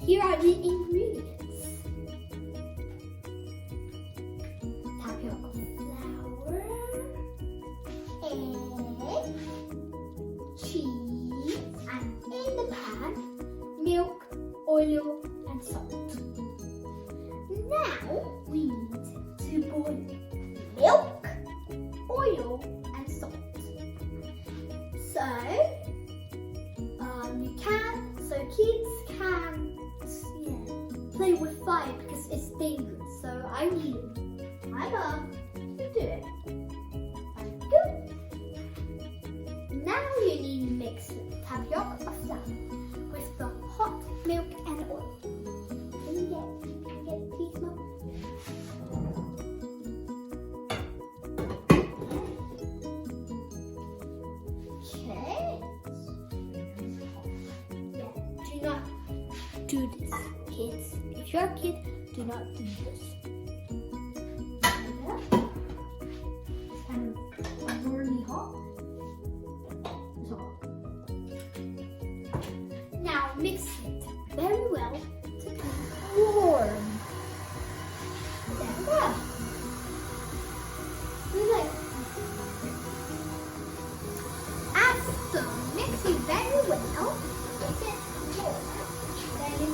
here are the ingredients. Tapioca flour, egg, cheese, and in the pan, milk, oil, and salt. Now we need to boil milk, oil, and salt. So kids can't play with fire because it's dangerous. So I need my mom to do it. Good. Now you need to mix the tapioca flour with the hot milk and oil. Can you get it, please, Mom? Okay. Do not do this, kids. If you're a kid, do not do this. It's kind of really hot. It's hot. Now mix it very well to become warm. There we go. After mixing very well, it's warm. Then you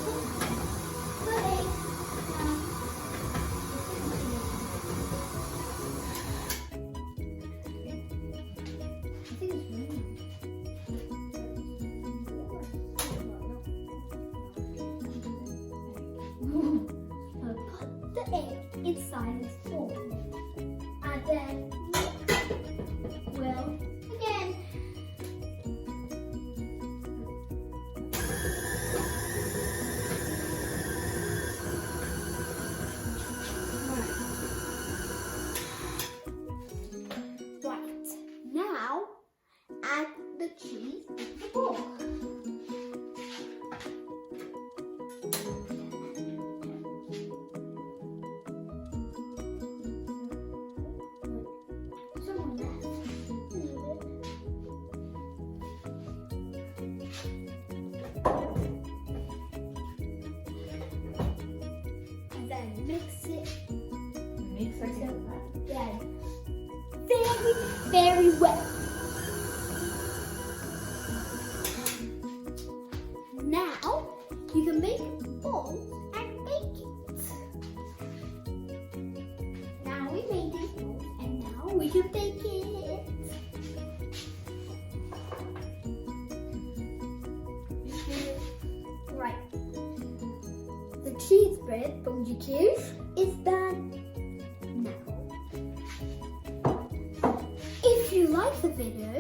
put it. Put the egg inside this bowl, and then well again. Right, now add the cheese in the bowl. And then mix it. Mix it. Yeah. Very well. Now you can make balls and bake it. Now we made these balls and now we can bake it. Right. The cheese bread from the queijo is done now. If you like the video,